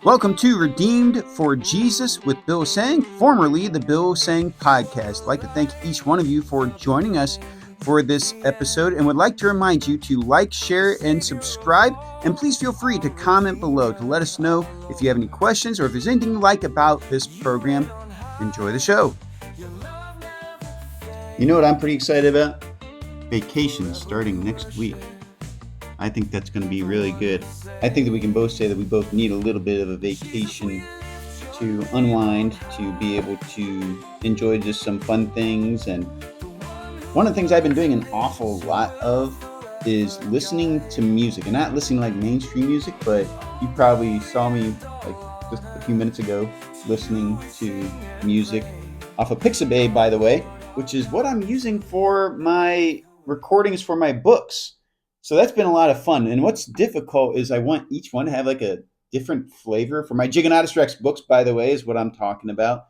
Welcome to Redeemed for Jesus with Bill Sang, formerly the Bill Sang Podcast. I'd like to thank each one of you for joining us for this episode and would like to remind you to like, share, and subscribe. And please feel free to comment below to let us know if you have any questions or if there's anything you like about this program. Enjoy the show. You know what I'm pretty excited about? Vacation starting next week. I think that's going to be really good. I think that we can both say that we both need a little bit of a vacation to unwind, to be able to enjoy just some fun things. And one of the things I've been doing an awful lot of is listening to music, and not listening like mainstream music, but you probably saw me like just a few minutes ago listening to music off of Pixabay, by the way, which is what I'm using for my recordings for my books. So that's been a lot of fun. And what's difficult is I want each one to have like a different flavor. For my Jiggonatus Rex books, by the way, is what I'm talking about.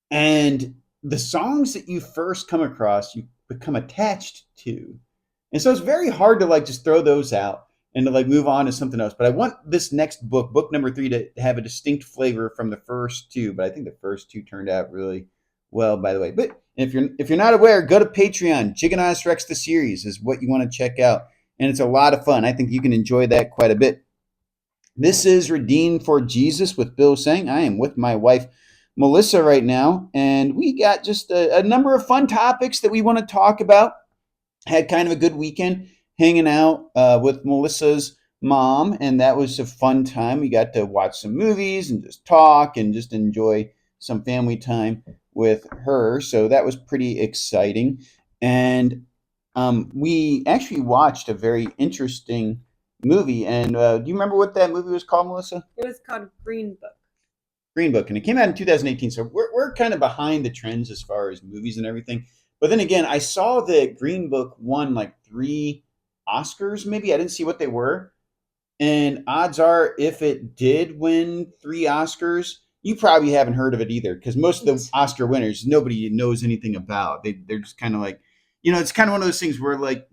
And the songs that you first come across, you become attached to. And so it's very hard to like just throw those out and to like move on to something else. But I want this next book, book number 3, to have a distinct flavor from the first 2. But I think the first 2 turned out really well, by the way. But if you're not aware, go to Patreon. Jiggonatus Rex the series is what you want to check out. And it's a lot of fun. I think you can enjoy that quite a bit. This is Redeemed for Jesus with Bill Sang. I am with my wife, Melissa, right now. And we got just a number of fun topics that we want to talk about. Had kind of a good weekend hanging out with Melissa's mom. And that was a fun time. We got to watch some movies and just talk and just enjoy some family time with her. So that was pretty exciting. And we actually watched a very interesting movie. And do you remember what that movie was called, Melissa? It was called Green Book. Green Book. And it came out in 2018. So we're kind of behind the trends as far as movies and everything. But then again, I saw that Green Book won like 3 Oscars, maybe. I didn't see what they were. And odds are, if it did win 3 Oscars, you probably haven't heard of it either. Because most of the Oscar winners, nobody knows anything about. They're just kind of like, you know, it's kind of one of those things where like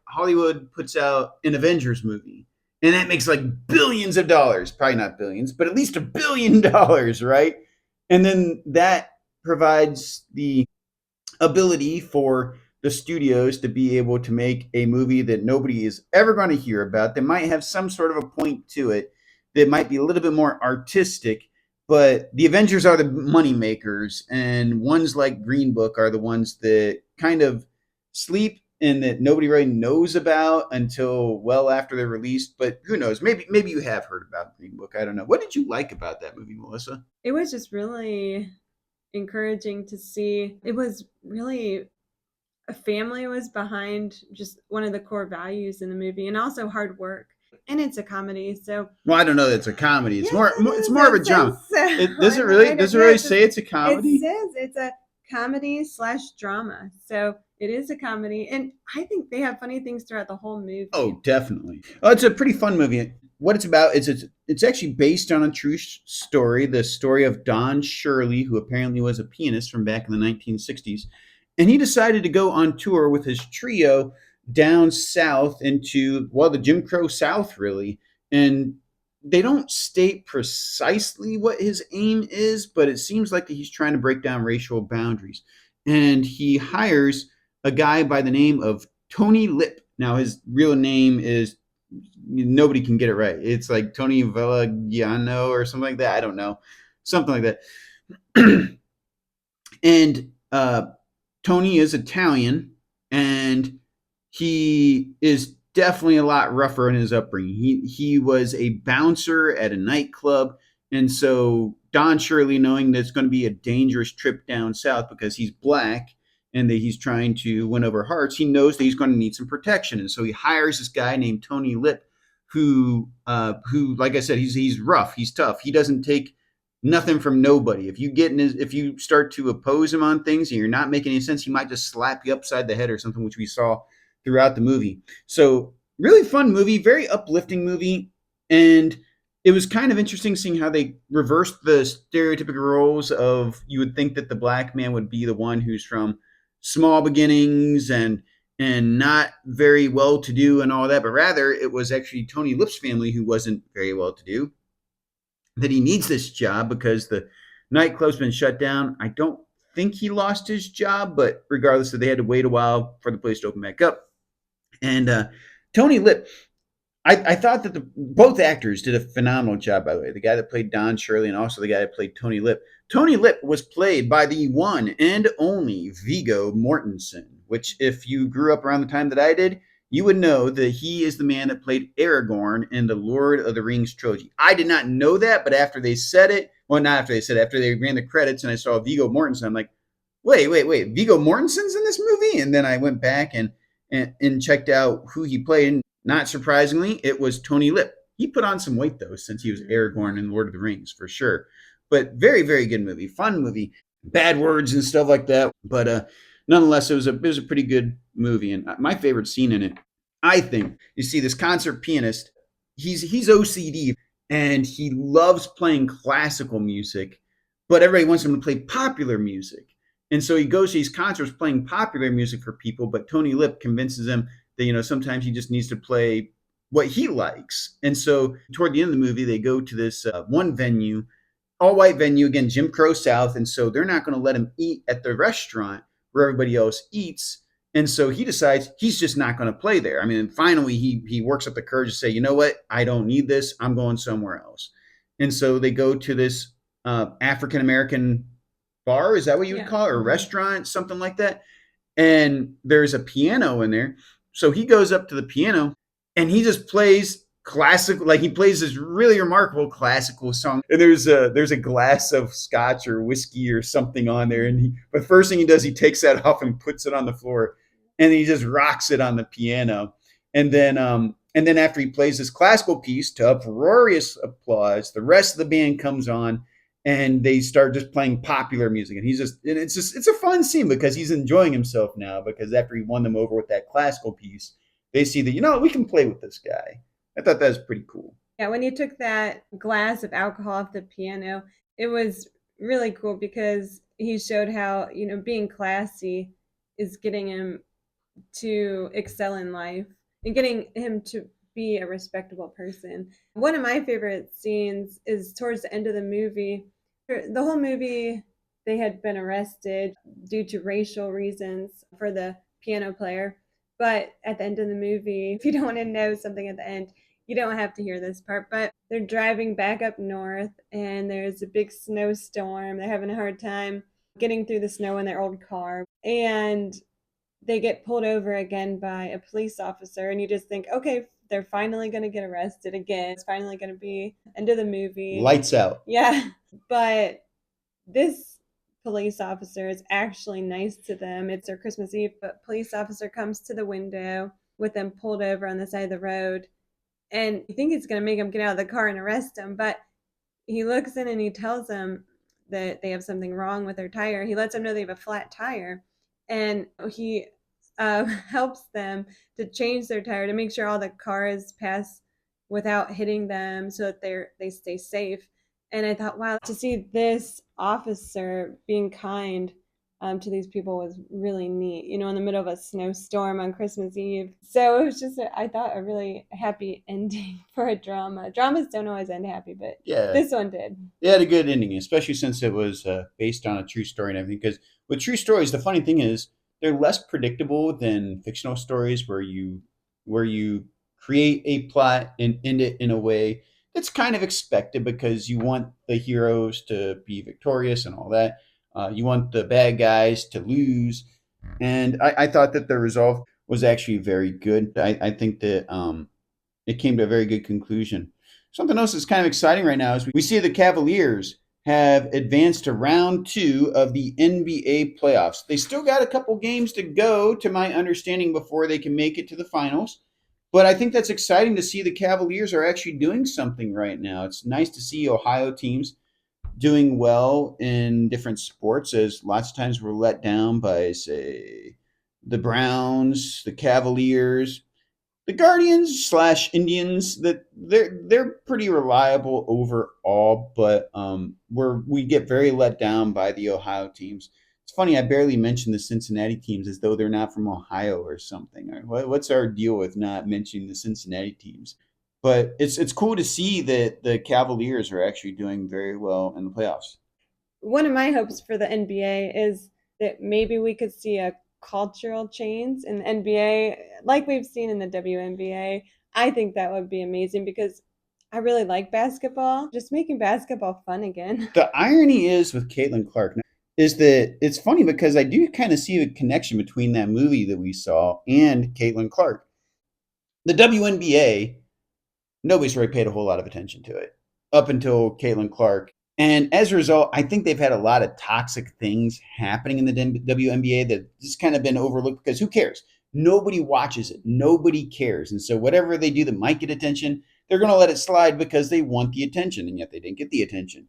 Hollywood puts out an Avengers movie and that makes like billions of dollars, probably not billions, but at least $1 billion, right? And then that provides the ability for the studios to be able to make a movie that nobody is ever going to hear about, that might have some sort of a point to it, that might be a little bit more artistic. But the Avengers are the money makers, and ones like Green Book are the ones that kind of sleep and that nobody really knows about until well after they're released. But who knows? Maybe you have heard about Green Book. I don't know. What did you like about that movie, Melissa? It was just really encouraging to see. It was really a family was behind just one of the core values in the movie, and also hard work. And it's a comedy, so well, I don't know that it's a comedy. It's yes, it's more of a drama. Does it really say it's a comedy? It says it's a comedy/drama. So it is a comedy, and I think they have funny things throughout the whole movie. Oh, definitely. Oh, it's a pretty fun movie. What it's about is it's actually based on a true story, the story of Don Shirley, who apparently was a pianist from back in the 1960s. And he decided to go on tour with his trio down south into, well, the Jim Crow South, really. And they don't state precisely what his aim is, but it seems like he's trying to break down racial boundaries. And he hires a guy by the name of Tony Lip. Now, his real name is, nobody can get it right. It's like Tony Villagiano or something like that. I don't know. Something like that. And Tony is Italian, and he is definitely a lot rougher in his upbringing. He was a bouncer at a nightclub, and so Don Shirley, knowing that it's going to be a dangerous trip down south because he's black and that he's trying to win over hearts, he knows that he's going to need some protection, and so he hires this guy named Tony Lip, who, like I said, he's rough, he's tough, he doesn't take nothing from nobody. If you start to oppose him on things and you're not making any sense, he might just slap you upside the head or something, which we saw throughout the movie. So really fun movie, very uplifting movie. And it was kind of interesting seeing how they reversed the stereotypical roles of, you would think that the black man would be the one who's from small beginnings and not very well to do and all that, but rather it was actually Tony Lip's family who wasn't very well to do. that he needs this job because the nightclub's been shut down. I don't think he lost his job, but regardless, they had to wait a while for the place to open back up. And Tony Lip, I thought that both actors did a phenomenal job, by the way. The guy that played Don Shirley and also the guy that played Tony Lip. Tony Lip was played by the one and only Viggo Mortensen, which, if you grew up around the time that I did, you would know that he is the man that played Aragorn in the Lord of the Rings trilogy. I did not know that, but after they said it, well, not after they said it, after they ran the credits and I saw Viggo Mortensen, I'm like, wait, Viggo Mortensen's in this movie? And then I went back and checked out who he played. And not surprisingly, it was Tony Lip. He put on some weight though, since he was Aragorn in Lord of the Rings for sure. But very, very good movie, fun movie, bad words and stuff like that. But nonetheless, it was a pretty good movie. And my favorite scene in it, I think, you see this concert pianist. He's OCD and he loves playing classical music, but everybody wants him to play popular music. And so he goes to these concerts playing popular music for people, but Tony Lip convinces him that, sometimes he just needs to play what he likes. And so toward the end of the movie, they go to this one venue, all white venue, again, Jim Crow South. And so they're not going to let him eat at the restaurant where everybody else eats. And so he decides he's just not going to play there. I mean, finally, he works up the courage to say, you know what? I don't need this. I'm going somewhere else. And so they go to this African American bar. Is that what you would call it? Or restaurant, something like that. And there's a piano in there. So he goes up to the piano and he just plays classical, like he plays this really remarkable classical song. And there's a glass of scotch or whiskey or something on there. But first thing he does, he takes that off and puts it on the floor, and he just rocks it on the piano. And then after he plays this classical piece to uproarious applause, the rest of the band comes on and they start just playing popular music. And it's a fun scene because he's enjoying himself now, because after he won them over with that classical piece, they see that, we can play with this guy. I thought that was pretty cool. Yeah, when he took that glass of alcohol off the piano, it was really cool because he showed how, being classy is getting him to excel in life and getting him to be a respectable person. One of my favorite scenes is towards the end of the movie. The whole movie, they had been arrested due to racial reasons for the piano player. But at the end of the movie, if you don't want to know something at the end, you don't have to hear this part, but they're driving back up north and there's a big snowstorm. They're having a hard time getting through the snow in their old car. And they get pulled over again by a police officer, and you just think, okay, they're finally going to get arrested again. It's finally going to be end of the movie. Lights out. Yeah. But this police officer is actually nice to them. It's their Christmas Eve, but police officer comes to the window with them pulled over on the side of the road. And you think he's going to make them get out of the car and arrest them, but he looks in and he tells them that they have something wrong with their tire. He lets them know they have a flat tire, and he helps them to change their tire to make sure all the cars pass without hitting them so that they stay safe. And I thought, wow, to see this officer being kind to these people was really neat, in the middle of a snowstorm on Christmas Eve. So it was just, I thought, a really happy ending for a drama. Dramas don't always end happy, but Yeah, this one did. it had a good ending, especially since it was based on a true story and everything. Because with true stories, the funny thing is they're less predictable than fictional stories, where you create a plot and end it in a way that's kind of expected because you want the heroes to be victorious and all that. You want the bad guys to lose. And I thought that the resolve was actually very good. I think that it came to a very good conclusion. Something else that's kind of exciting right now is we see the Cavaliers have advanced to round 2 of the NBA playoffs. They still got a couple games to go, to my understanding, before they can make it to the finals. But I think that's exciting to see the Cavaliers are actually doing something right now. It's nice to see Ohio teams doing well in different sports, as lots of times we're let down by, say, the Browns, the Cavaliers, the Guardians slash Indians. That they're pretty reliable overall, but we get very let down by the Ohio teams. It's funny, I barely mentioned the Cincinnati teams as though they're not from Ohio or something. What's our deal with not mentioning the Cincinnati teams? But it's cool to see that the Cavaliers are actually doing very well in the playoffs. One of my hopes for the NBA is that maybe we could see a cultural change in the NBA like we've seen in the WNBA. I think that would be amazing because I really like basketball. Just making basketball fun again. The irony is with Caitlin Clark is that it's funny because I do kind of see a connection between that movie that we saw and Caitlin Clark. The WNBA, nobody's really paid a whole lot of attention to it up until Caitlin Clark. And as a result, I think they've had a lot of toxic things happening in the WNBA that just kind of been overlooked because who cares? Nobody watches it. Nobody cares. And so whatever they do that might get attention, they're going to let it slide because they want the attention, and yet they didn't get the attention.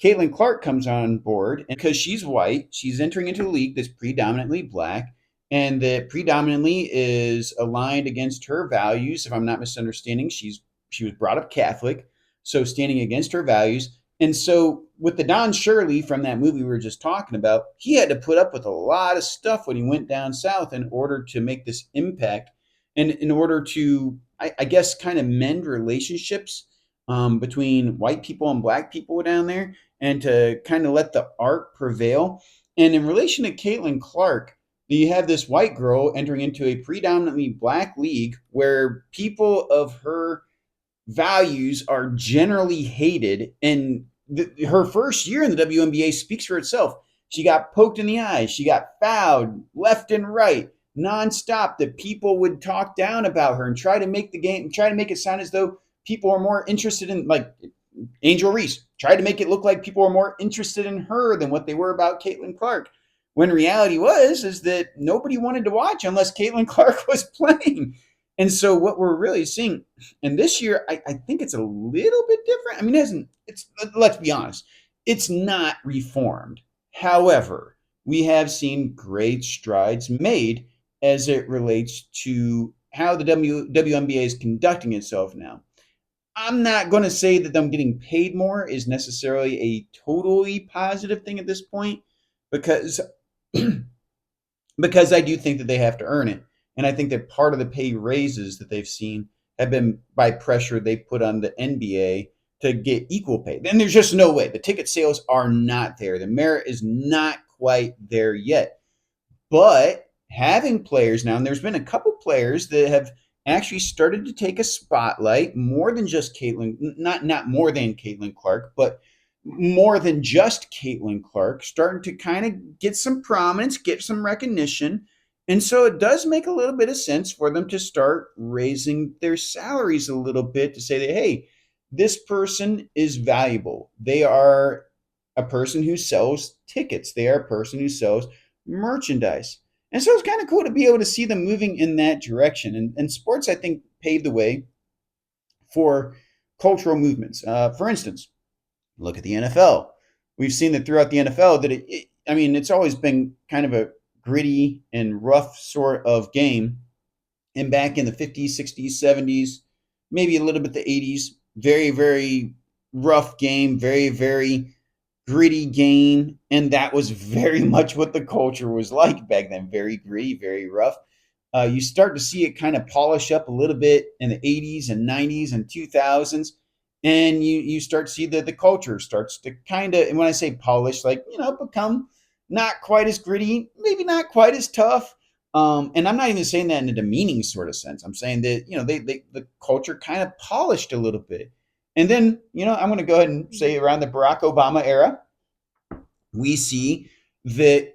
Caitlin Clark comes on board, and because she's white, she's entering into a league that's predominantly black, and that predominantly is aligned against her values. If I'm not misunderstanding, she was brought up Catholic, so standing against her values. And so with the Don Shirley from that movie we were just talking about, he had to put up with a lot of stuff when he went down south in order to make this impact and in order to, I guess, kind of mend relationships between white people and black people down there and to kind of let the art prevail. And in relation to Caitlin Clark, you have this white girl entering into a predominantly black league where people of her values are generally hated. And her first year in the WNBA speaks for itself. She got poked in the eyes. She got fouled left and right, nonstop. That people would talk down about her and try to make the game, try to make it sound as though people are more interested in, like Angel Reese, tried to make it look like people were more interested in her than what they were about Caitlin Clark. When reality was is that nobody wanted to watch unless Caitlin Clark was playing. And so what we're really seeing, and this year, I think it's a little bit different. I mean, it's let's be honest, it's not reformed. However, we have seen great strides made as it relates to how the WNBA is conducting itself now. I'm not going to say that them getting paid more is necessarily a totally positive thing at this point because because I do think that they have to earn it. And I think that part of the pay raises that they've seen have been by pressure they put on the NBA to get equal pay. And there's just no way. The ticket sales are not there. The merit is not quite there yet. But having players now, and there's been a couple players that have actually started to take a spotlight more than just Caitlin, not more than Caitlin Clark, but more than just Caitlin Clark, starting to kind of get some prominence, get some recognition. And so it does make a little bit of sense for them to start raising their salaries a little bit to say that, hey, this person is valuable. They are a person who sells tickets, they are a person who sells merchandise. And so it's kind of cool to be able to see them moving in that direction. And sports, I think, paved the way for cultural movements. For instance, look at the NFL. We've seen that throughout the NFL that I mean, it's always been kind of a gritty and rough sort of game. And back in the 50s, 60s, 70s, maybe a little bit the 80s, very, very rough game, very, very gritty game. And that was very much what the culture was like back then. Very gritty, very rough. You start to see it kind of polish up a little bit in the 80s and 90s and 2000s. And you start to see that the culture starts to kind of, and when I say polish, like, become not quite as gritty, maybe not quite as tough. And I'm not even saying that in a demeaning sort of sense. I'm saying that, the culture kind of polished a little bit. And then, I'm going to go ahead and say around the Barack Obama era, we see that,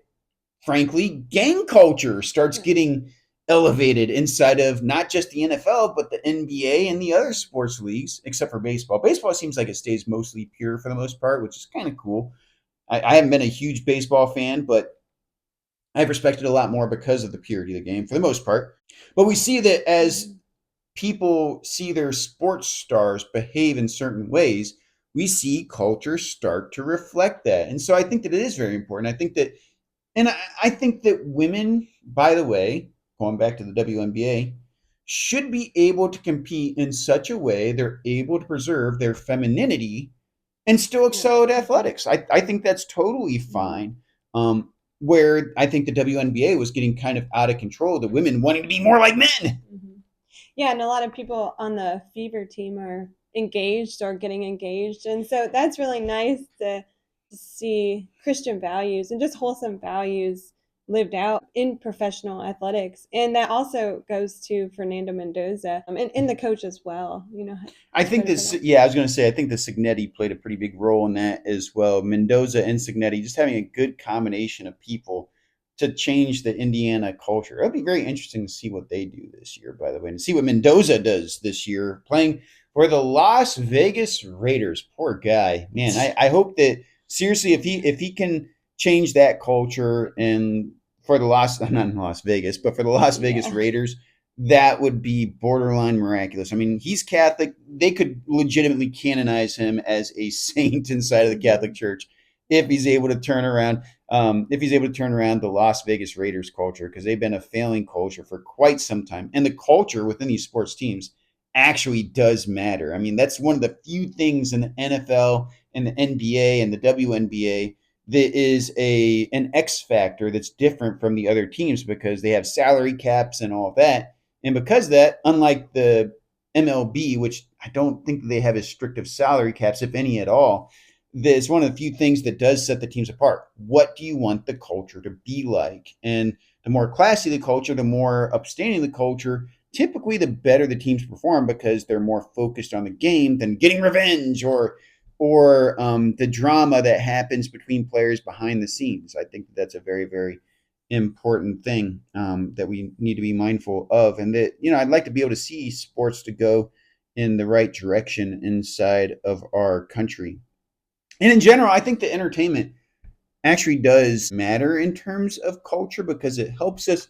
frankly, gang culture starts getting elevated inside of not just the NFL, but the NBA and the other sports leagues, except for baseball. Baseball seems like it stays mostly pure for the most part, which is kind of cool. I haven't been a huge baseball fan, but I've respected it a lot more because of the purity of the game for the most part. But we see that as people see their sports stars behave in certain ways, we see culture start to reflect that. And so I think that it is very important. I think that women, by the way, going back to the WNBA, should be able to compete in such a way they're able to preserve their femininity and still excel at athletics. I think that's totally fine. Where I think the WNBA was getting kind of out of control, the women wanting to be more like men. Mhm. Yeah, and a lot of people on the Fever team are engaged or getting engaged. And so that's really nice to see Christian values and just wholesome values lived out in professional athletics. And that also goes to Fernando Mendoza and the coach as well, I think credit for this, that. yeah, I was going to say, I think the Signetti played a pretty big role in that as well. Mendoza and Signetti just having a good combination of people to change the Indiana culture. It'll be very interesting to see what they do this year, by the way, and see what Mendoza does this year playing for the Las Vegas Raiders. Poor guy, man. I hope that seriously, if he can change that culture and for the Las not in Las Vegas, but for the Las Vegas Yeah. Raiders, that would be borderline miraculous. I mean, he's Catholic. They could legitimately canonize him as a saint inside of the Catholic Mhm. Church if he's able to turn around. If he's able to turn around the Las Vegas Raiders culture, because they've been a failing culture for quite some time, and the culture within these sports teams actually does matter. I mean, that's one of the few things in the NFL and the NBA and the WNBA that is a an X factor that's different from the other teams because they have salary caps and all of that, and because of that, unlike the MLB, which I don't think they have as strict of salary caps, if any at all, it's one of the few things that does set the teams apart. What do you want the culture to be like? And the more classy the culture, the more upstanding the culture, typically the better the teams perform because they're more focused on the game than getting revenge or the drama that happens between players behind the scenes. I think that's a very, very important thing that we need to be mindful of, and that I'd like to be able to see sports to go in the right direction inside of our country. And in general, I think the entertainment actually does matter in terms of culture because it helps us,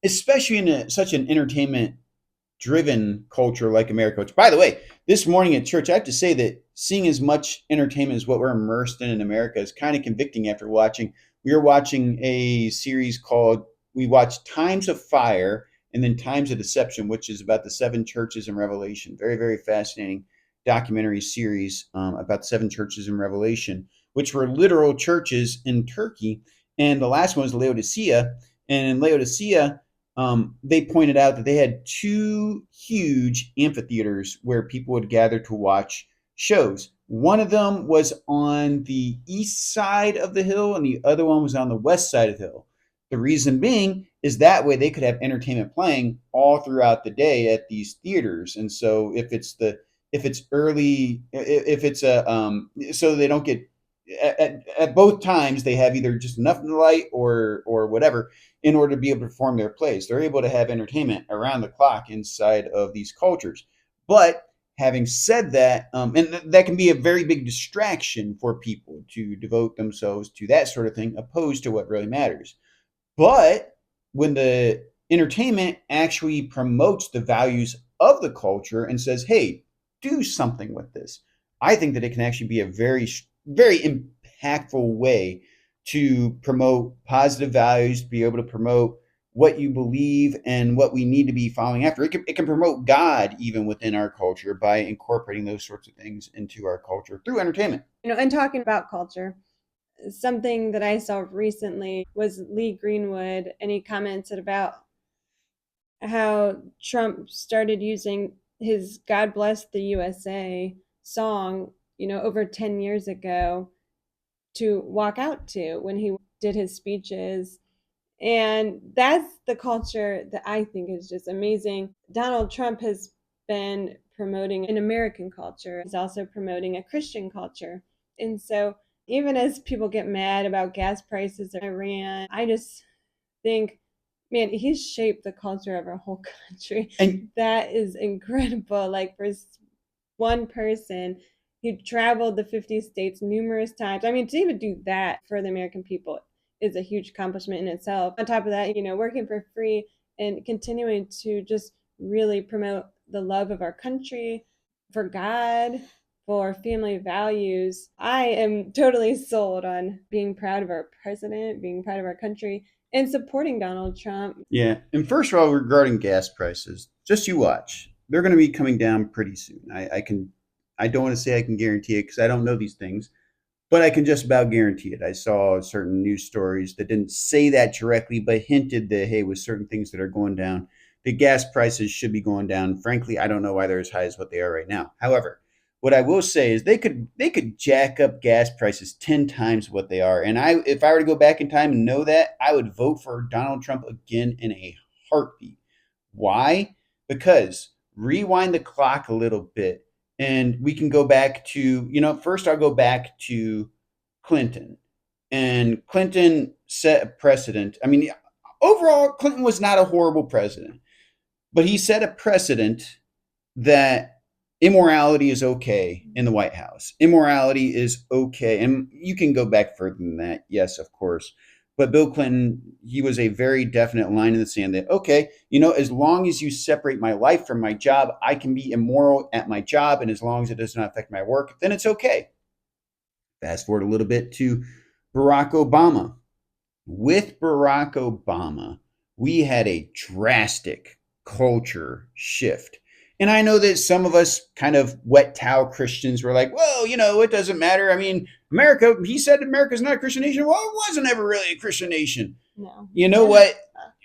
especially in such an entertainment driven culture like America. Which, by the way, this morning at church, I have to say that seeing as much entertainment as what we're immersed in America is kind of convicting after watching. We were watching a series called, we watched Times of Fire and then Times of Deception, which is about the seven churches in Revelation. Very, very fascinating documentary series about the seven churches in Revelation, which were literal churches in Turkey. And the last one was Laodicea. And in Laodicea, they pointed out that they had two huge amphitheaters where people would gather to watch shows. One of them was on the east side of the hill, and the other one was on the west side of the hill. The reason being is that way they could have entertainment playing all throughout the day at these theaters. And so if it's early, if it's a so they don't get at both times they have either just enough light or whatever in order to be able to perform their plays. They're able to have entertainment around the clock inside of these cultures. But having said that, and that can be a very big distraction for people to devote themselves to that sort of thing, opposed to what really matters. But when the entertainment actually promotes the values of the culture and says, hey, do something with this, I think that it can actually be a very, very impactful way to promote positive values, to be able to promote what you believe and what we need to be following after. It can promote God even within our culture by incorporating those sorts of things into our culture through entertainment. And talking about culture, something that I saw recently was Lee Greenwood, and he commented about how Trump started using his God Bless the USA song, over 10 years ago to walk out to when he did his speeches. And that's the culture that I think is just amazing. Donald Trump has been promoting an American culture, he's also promoting a Christian culture. And so, even as people get mad about gas prices in Iran, I just think, man, he's shaped the culture of our whole country. And That is incredible. Like, for one person, he traveled the 50 states numerous times. I mean, to even do that for the American people is a huge accomplishment in itself. On top of that, working for free and continuing to just really promote the love of our country, for God, for family values. I am totally sold on being proud of our president, being proud of our country, and supporting Donald Trump. yeah, and first of all, regarding gas prices, just you watch. They're going to be coming down pretty soon. I can, I don't want to say I can guarantee it because I don't know these things, but I can just about guarantee it. I saw certain news stories that didn't say that directly, but hinted that hey, with certain things that are going down, the gas prices should be going down. Frankly, I don't know why they're as high as what they are right now. However, what I will say is they could jack up gas prices 10 times what they are. And if I were to go back in time and know that, I would vote for Donald Trump again in a heartbeat. Why? Because rewind the clock a little bit and we can go back to, first I'll go back to Clinton. And Clinton set a precedent. I mean, overall, Clinton was not a horrible president, but he set a precedent that immorality is okay in the White House. Immorality is okay. And you can go back further than that. Yes, of course. But Bill Clinton, he was a very definite line in the sand that, okay, as long as you separate my life from my job, I can be immoral at my job. And as long as it does not affect my work, then it's okay. Fast forward a little bit to Barack Obama. With Barack Obama, we had a drastic culture shift. And I know that some of us kind of wet towel Christians were like, well, it doesn't matter. I mean, America, he said America's not a Christian nation. Well, it wasn't ever really a Christian nation. No. You know what?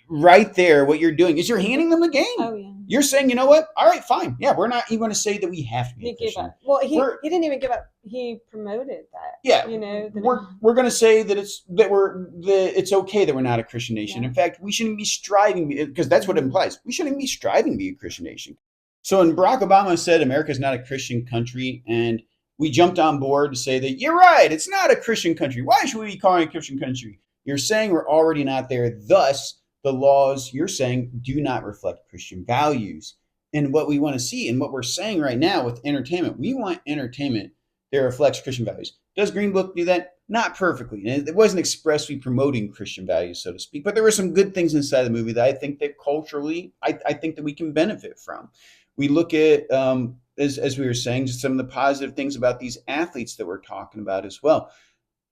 Right there, what you're doing is you're handing them the game. Oh, yeah. You're saying, you know what? All right, fine. Yeah, we're not even going to say that we have to be He a gave Christian. up. Well, he didn't even give up. He promoted that. Yeah, we're going to say that it's okay that we're not a Christian nation. Yeah. In fact, we shouldn't be striving, because that's what it implies. We shouldn't be striving to be a Christian nation. So when Barack Obama said America's not a Christian country, and we jumped on board to say that you're right, it's not a Christian country. Why should we be calling it a Christian country? You're saying we're already not there. Thus, the laws you're saying do not reflect Christian values. And what we want to see, and what we're saying right now with entertainment, we want entertainment that reflects Christian values. Does Green Book do that? Not perfectly. And it wasn't expressly promoting Christian values, so to speak, but there were some good things inside the movie that I think that culturally, I think that we can benefit from. We look at, as we were saying, just some of the positive things about these athletes that we're talking about as well.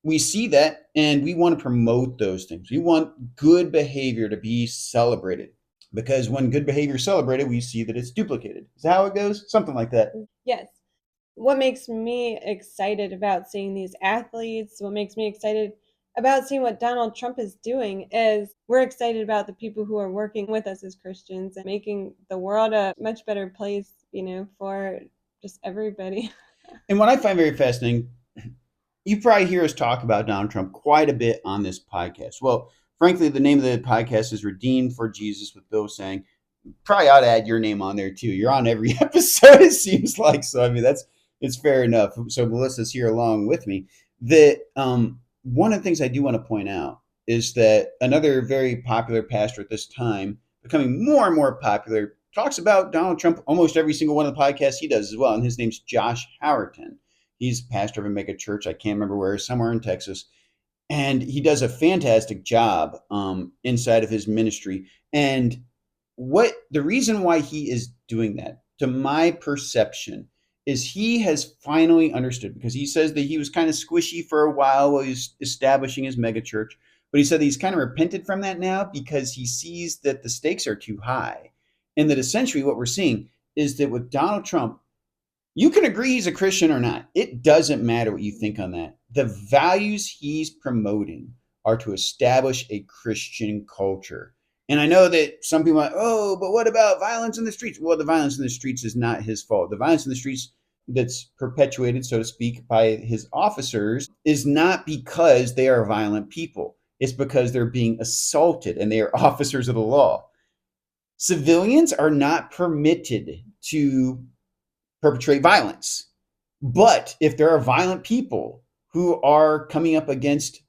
We see that, and we want to promote those things. We want good behavior to be celebrated, because when good behavior is celebrated, we see that it's duplicated. Is that how it goes? Something like that. Yes. What makes me excited about seeing these athletes, what makes me excited about seeing what Donald Trump is doing, is we're excited about the people who are working with us as Christians and making the world a much better place, for just everybody. And what I find very fascinating, you probably hear us talk about Donald Trump quite a bit on this podcast. Well, frankly, the name of the podcast is Redeemed for Jesus with Bill Sang. Probably ought to add your name on there too. You're on every episode, it seems like. So, I mean, it's fair enough. So Melissa's here along with me. That one of the things I do want to point out is that another very popular pastor at this time, becoming more and more popular, talks about Donald Trump almost every single one of the podcasts he does as well. And his name's Josh Howerton. He's pastor of a mega church. I can't remember where, somewhere in Texas. And he does a fantastic job inside of his ministry. And the reason why he is doing that, to my perception, is he has finally understood, because he says that he was kind of squishy for a while he was establishing his mega church. But he said that he's kind of repented from that now because he sees that the stakes are too high. And that essentially what we're seeing is that with Donald Trump, you can agree he's a Christian or not. It doesn't matter what you think on that. The values he's promoting are to establish a Christian culture. And I know that some people are like, oh, but what about violence in the streets? Well, the violence in the streets is not his fault. The violence in the streets that's perpetuated, so to speak, by his officers is not because they are violent people. It's because they're being assaulted and they are officers of the law. Civilians are not permitted to perpetrate violence. But if there are violent people who are coming up against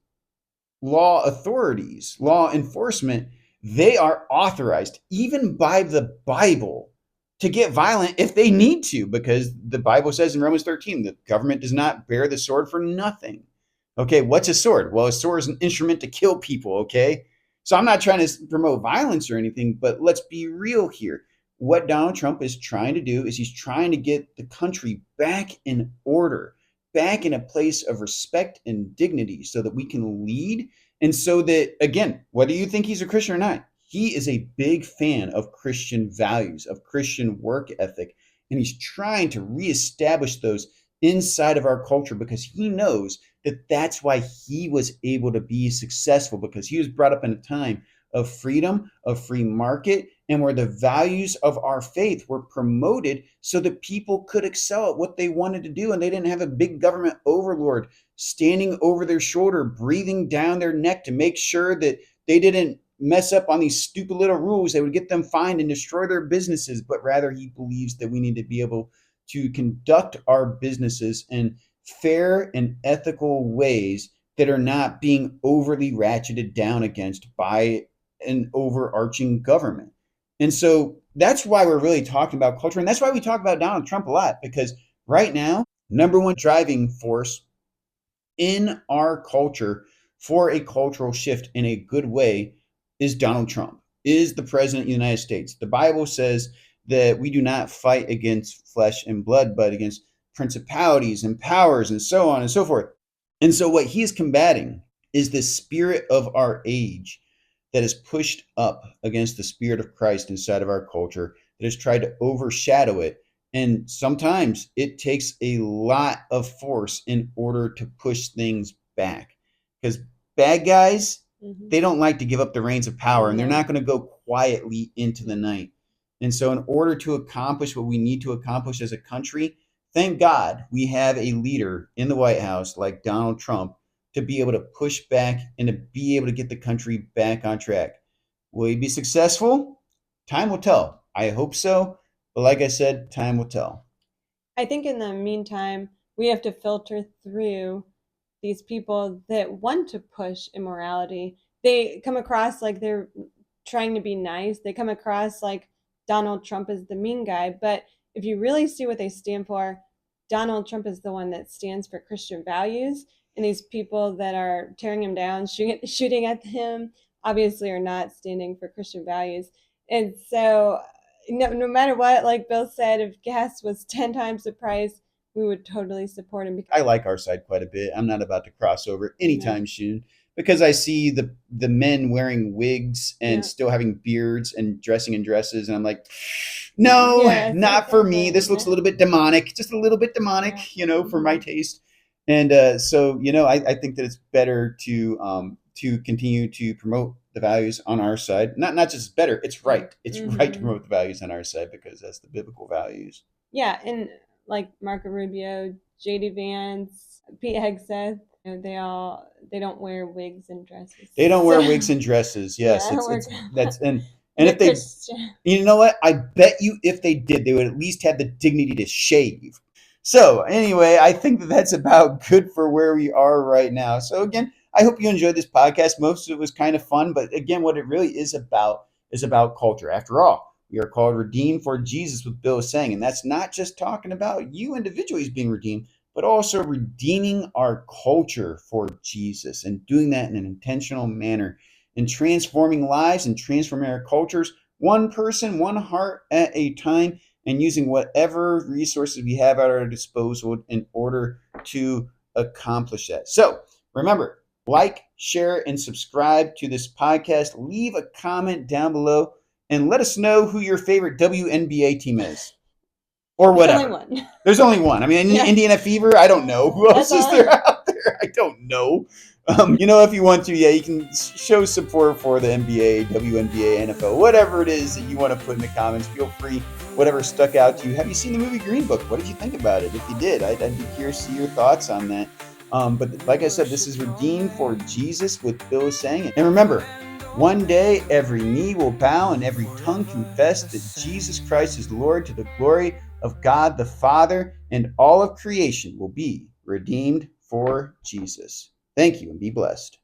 law authorities, law enforcement, they are authorized, even by the Bible, to get violent if they need to, because the Bible says in Romans 13, the government does not bear the sword for nothing. Okay, what's a sword? Well, a sword is an instrument to kill people, okay? So I'm not trying to promote violence or anything, but let's be real here. What Donald Trump is trying to do is he's trying to get the country back in order, back in a place of respect and dignity so that we can lead. And so that, again, whether you think he's a Christian or not, he is a big fan of Christian values, of Christian work ethic. And he's trying to reestablish those inside of our culture because he knows that that's why he was able to be successful, because he was brought up in a time of freedom, of free market, and where the values of our faith were promoted so that people could excel at what they wanted to do, and they didn't have a big government overlord standing over their shoulder, breathing down their neck to make sure that they didn't mess up on these stupid little rules that would get them fined and destroy their businesses. But rather, he believes that we need to be able to conduct our businesses in fair and ethical ways that are not being overly ratcheted down against by an overarching government. And so that's why we're really talking about culture. And that's why we talk about Donald Trump a lot, because right now, number one driving force in our culture for a cultural shift in a good way is Donald Trump, is the president of the United States. The Bible says that we do not fight against flesh and blood, but against principalities and powers and so on and so forth. And so what he is combating is the spirit of our age that is pushed up against the spirit of Christ inside of our culture, that has tried to overshadow it. And sometimes it takes a lot of force in order to push things back, because bad guys, they don't like to give up the reins of power, and they're not going to go quietly into the night. And so in order to accomplish what we need to accomplish as a country, thank God we have a leader in the White House like Donald Trump to be able to push back and to be able to get the country back on track. Will he be successful? Time will tell. I hope so. But like I said, time will tell. I think in the meantime, we have to filter through these people that want to push immorality. They come across like they're trying to be nice. They come across like Donald Trump is the mean guy. But if you really see what they stand for, Donald Trump is the one that stands for Christian values. And these people that are tearing him down, shooting at him, obviously are not standing for Christian values. And so no matter what, like Bill said, if gas was 10 times the price, we would totally support him. I like our side quite a bit. I'm not about to cross over anytime soon, because I see the men wearing wigs and still having beards and dressing in dresses, and I'm like, no, not for me. This looks a little bit demonic, just a little bit demonic, for my taste. And so, I think that it's better to continue to promote the values on our side. Not just better, it's right. It's right to promote the values on our side, because that's the biblical values. Yeah, and like Marco Rubio, JD Vance, Pete Hegseth, they don't wear wigs and dresses. They don't wear wigs and dresses. Yes, and if they, you know what? I bet you if they did, they would at least have the dignity to shave. So anyway, I think that's about good for where we are right now. So again, I hope you enjoyed this podcast. Most of it was kind of fun, but again, what it really is about culture. After all, we are called redeemed for Jesus, what Bill is saying. And that's not just talking about you individually being redeemed, but also redeeming our culture for Jesus, and doing that in an intentional manner, and transforming lives and transforming our cultures, one person, one heart at a time, and using whatever resources we have at our disposal in order to accomplish that. So remember, like, share, and subscribe to this podcast. Leave a comment down below and let us know who your favorite WNBA team is. Or whatever. There's only one. I mean, Indiana Fever, I don't know. Who else is there out there? I don't know. If you want to, you can show support for the NBA, WNBA, NFL, whatever it is that you want to put in the comments. Feel free. Whatever stuck out to you. Have you seen the movie Green Book? What did you think about it? If you did, I'd be curious to see your thoughts on that. But like I said, this is redeemed for Jesus, what Bill is saying. And remember, one day every knee will bow and every tongue confess that Jesus Christ is Lord, to the glory of God the Father, and all of creation will be redeemed for Jesus. Thank you, and be blessed.